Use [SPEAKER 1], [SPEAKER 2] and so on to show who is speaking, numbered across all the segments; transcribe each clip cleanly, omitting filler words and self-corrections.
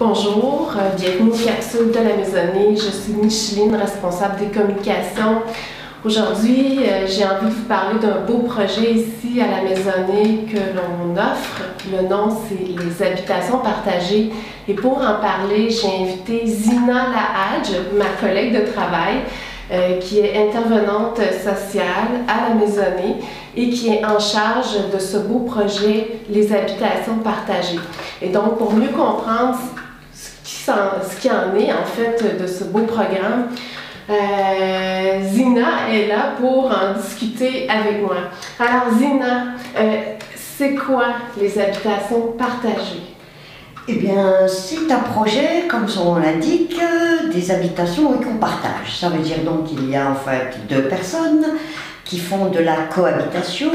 [SPEAKER 1] Bonjour, bienvenue aux capsules de la maisonnée. Je suis Micheline, responsable des communications. Aujourd'hui, j'ai envie de vous parler d'un beau projet ici à la maisonnée que l'on offre. Le nom, c'est les habitations partagées. Et pour en parler, j'ai invité Zina Lahadj, ma collègue de travail, qui est intervenante sociale à la maisonnée et qui est en charge de ce beau projet, les habitations partagées. Et donc, pour mieux comprendre ce qui en est en fait de ce beau programme, Zina est là pour en discuter avec moi. Alors Zina, c'est quoi les habitations partagées?
[SPEAKER 2] Eh bien, c'est un projet, comme son nom l'indique, des habitations et qu'on partage. Ça veut dire donc qu'il y a en fait deux personnes qui font de la cohabitation.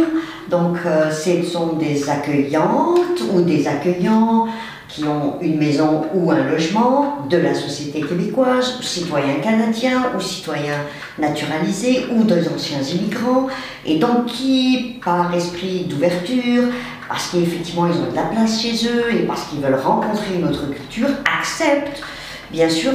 [SPEAKER 2] Donc, ce sont des accueillantes ou des accueillants qui ont une maison ou un logement de la société québécoise, citoyens canadiens ou citoyens naturalisés ou des anciens immigrants, et donc qui, par esprit d'ouverture, parce qu'effectivement ils ont de la place chez eux et parce qu'ils veulent rencontrer une autre culture, acceptent bien sûr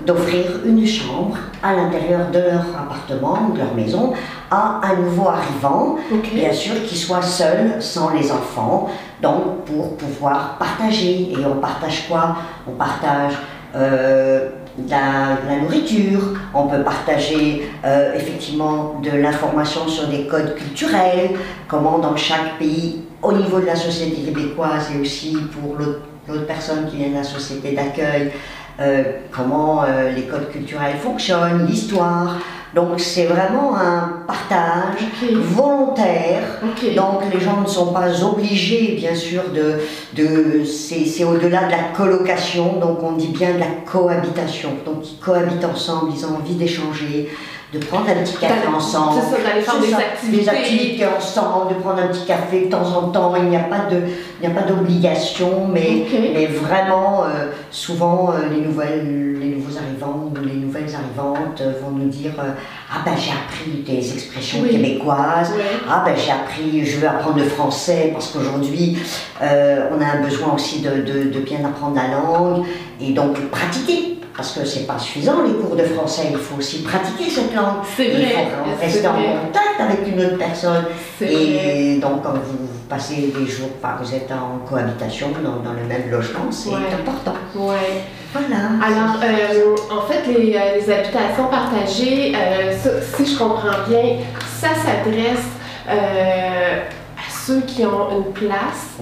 [SPEAKER 2] d'offrir une chambre à l'intérieur de leur appartement ou de leur maison à un nouveau arrivant, bien sûr qui soit seul, sans les enfants, donc pour pouvoir partager. Et on partage quoi? On partage la nourriture, on peut partager effectivement de l'information sur des codes culturels, comment dans chaque pays, au niveau de la société québécoise et aussi pour l'autre personne qui vient de la société d'accueil, comment les codes culturels fonctionnent, l'histoire. Donc c'est vraiment un partage volontaire. Donc les gens ne sont pas obligés, bien sûr, c'est au-delà de la colocation, donc on dit bien de la cohabitation. Donc ils cohabitent ensemble, ils ont envie d'échanger, de prendre un petit café ensemble.
[SPEAKER 1] C'est ça, d'aller faire
[SPEAKER 2] des activités ensemble, de prendre un petit café de temps en temps. Il n'y a pas d'obligation, mais vraiment, souvent, les nouveaux arrivants ou les nouvelles arrivantes vont nous dire ah ben j'ai appris des expressions québécoises, ah ben j'ai appris, je veux apprendre le français parce qu'aujourd'hui, on a un besoin aussi de bien apprendre la langue et donc pratiquer. Parce que c'est pas suffisant les cours de français, il faut aussi pratiquer cette langue.
[SPEAKER 1] C'est vrai.
[SPEAKER 2] Il faut rester en contact avec une autre personne. Et donc quand vous passez des jours, vous êtes en cohabitation dans le même logement, c'est important. Voilà.
[SPEAKER 1] Alors, en fait, les habitations partagées, si je comprends bien, ça s'adresse à ceux qui ont une place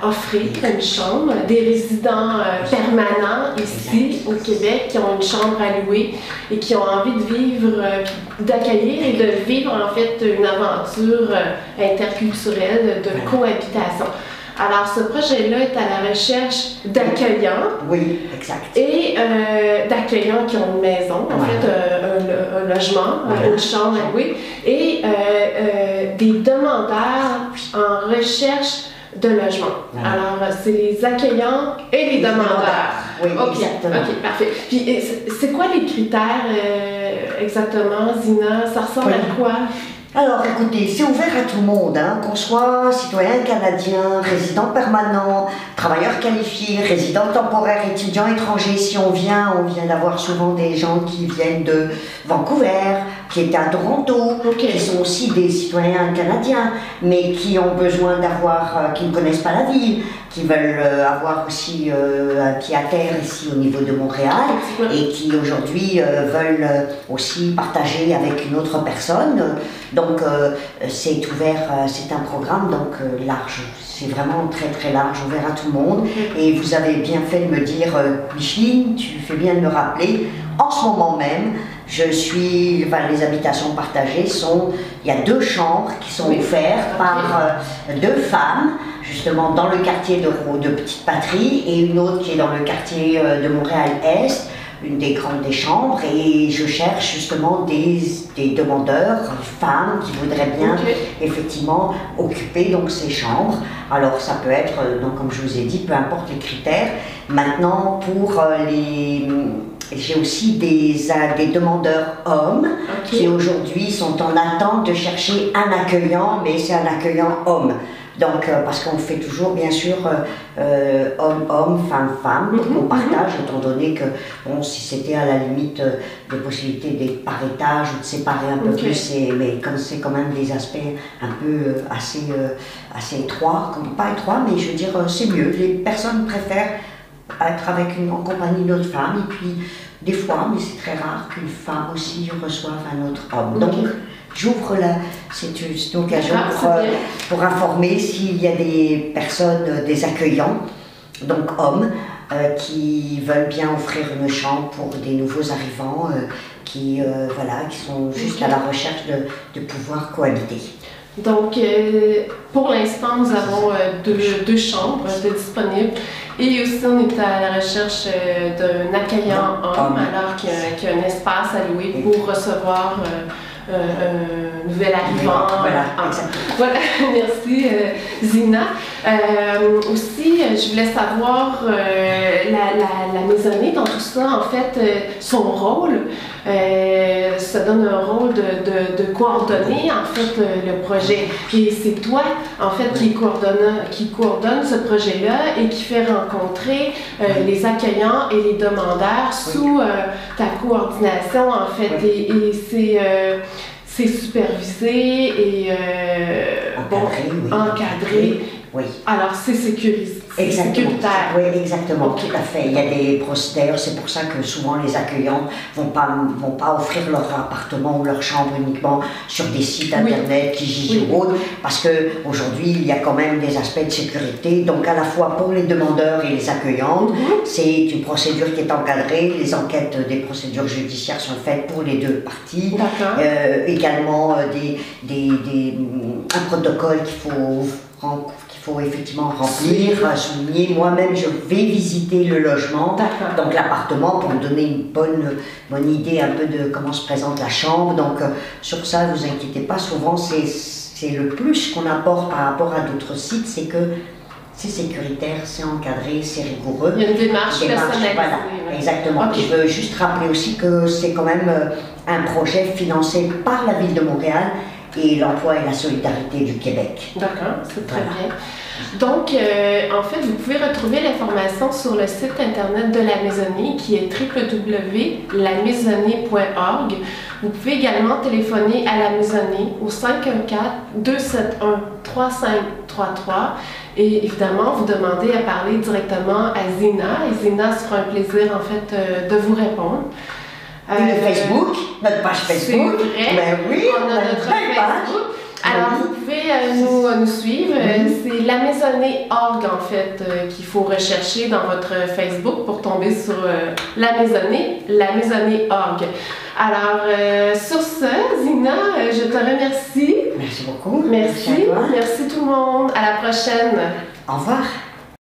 [SPEAKER 1] à offrir, une chambre, des résidents permanents ici au Québec qui ont une chambre à louer et qui ont envie de vivre, d'accueillir et de vivre en fait une aventure interculturelle de cohabitation. Alors, ce projet-là est à la recherche d'accueillants.
[SPEAKER 2] Oui, exact.
[SPEAKER 1] Et d'accueillants qui ont une maison, en fait, un logement, une chambre à louer, et des demandeurs en recherche de logement. Alors, c'est les accueillants et les demandeurs.
[SPEAKER 2] Oui, exactement.
[SPEAKER 1] OK, parfait. Puis, c'est quoi les critères exactement, Zina? Ça ressemble à quoi?
[SPEAKER 2] Alors écoutez, c'est ouvert à tout le monde, qu'on soit citoyen canadien, résident permanent, travailleur qualifié, résident temporaire, étudiant étranger. Si on vient d'avoir souvent des gens qui viennent de Vancouver, qui étaient à Toronto, qui sont aussi des citoyens canadiens, mais qui ont besoin qui ne connaissent pas la ville, qui veulent avoir aussi un pied à terre ici au niveau de Montréal et qui aujourd'hui veulent aussi partager avec une autre personne. Donc c'est ouvert, c'est un programme donc large, c'est vraiment très très large, ouvert à tout le monde. Et vous avez bien fait de me dire, Micheline, tu fais bien de me rappeler, en ce moment même, les habitations partagées il y a 2 chambres qui sont offertes par 2 femmes, justement dans le quartier de Petite Patrie et une autre qui est dans le quartier de Montréal-Est, une des grandes chambres, et je cherche justement des demandeurs, femmes qui voudraient bien effectivement occuper donc ces chambres. Alors ça peut être, donc comme je vous ai dit, peu importe les critères. Maintenant pour j'ai aussi des demandeurs hommes qui aujourd'hui sont en attente de chercher un accueillant, mais c'est un accueillant homme. Donc, parce qu'on fait toujours, bien sûr, homme homme-homme, femme-femme, qu'on partage, étant donné que, bon, si c'était à la limite des possibilités d'être par étage ou de séparer un peu plus, mais comme c'est quand même des aspects un peu assez étroits, pas étroits, mais je veux dire, c'est mieux. Les personnes préfèrent être en compagnie d'autres femmes, et puis des fois, mais c'est très rare qu'une femme aussi reçoive un autre homme. Donc, j'ouvre c'est une occasion pour informer s'il y a des personnes, des accueillants, donc hommes, qui veulent bien offrir une chambre pour des nouveaux arrivants qui sont juste à la recherche de pouvoir cohabiter.
[SPEAKER 1] Donc, pour l'instant, nous avons deux chambres de disponibles et aussi on est à la recherche d'un accueillant homme, alors qu'il y a un espace à louer pour recevoir un nouvel arrivant. Voilà, merci Zina. Aussi, je voulais savoir la maisonnée dans tout ça, en fait, son rôle. Ça donne un rôle de coordonner en fait le projet. Et c'est toi en fait qui coordonne ce projet-là et qui fait rencontrer les accueillants et les demandeurs sous ta coordination en fait. Et c'est supervisé et encadré.
[SPEAKER 2] Oui.
[SPEAKER 1] Alors c'est sécuritaire.
[SPEAKER 2] Oui, exactement, tout à fait. Il y a des procédures, c'est pour ça que souvent les accueillants vont pas offrir leur appartement ou leur chambre uniquement sur des sites internet, Kijiji ou autres, parce qu'aujourd'hui il y a quand même des aspects de sécurité. Donc à la fois pour les demandeurs et les accueillantes, c'est une procédure qui est encadrée. Les enquêtes des procédures judiciaires sont faites pour les deux parties. Également un protocole qu'il faut effectivement remplir, souligner. Moi-même, je vais visiter le logement, donc l'appartement, pour me donner une bonne idée un peu de comment se présente la chambre. Donc sur ça, ne vous inquiétez pas, souvent c'est le plus qu'on apporte par rapport à d'autres sites, c'est que c'est sécuritaire, c'est encadré, c'est rigoureux.
[SPEAKER 1] Il y a une démarche personnalisée.
[SPEAKER 2] Voilà, exactement. Je veux juste rappeler aussi que c'est quand même un projet financé par la Ville de Montréal et l'Emploi et la Solidarité du Québec.
[SPEAKER 1] D'accord, c'est très bien. Donc, en fait, vous pouvez retrouver l'information sur le site internet de la Maisonnée qui est www.lamaisonnée.org. Vous pouvez également téléphoner à la Maisonnée au 514-271-3533 et évidemment, vous demandez à parler directement à Zina et Zina se fera un plaisir en fait de vous répondre.
[SPEAKER 2] Et le Facebook, notre page Facebook.
[SPEAKER 1] C'est vrai.
[SPEAKER 2] Ben oui,
[SPEAKER 1] on a notre Facebook. Alors, vous pouvez nous suivre. C'est la Maisonnée.org, en fait, qu'il faut rechercher dans votre Facebook pour tomber sur la Maisonnée.org. Alors, sur ce, Zina, je te remercie.
[SPEAKER 2] Merci beaucoup.
[SPEAKER 1] Merci tout le monde. À la prochaine.
[SPEAKER 2] Au revoir.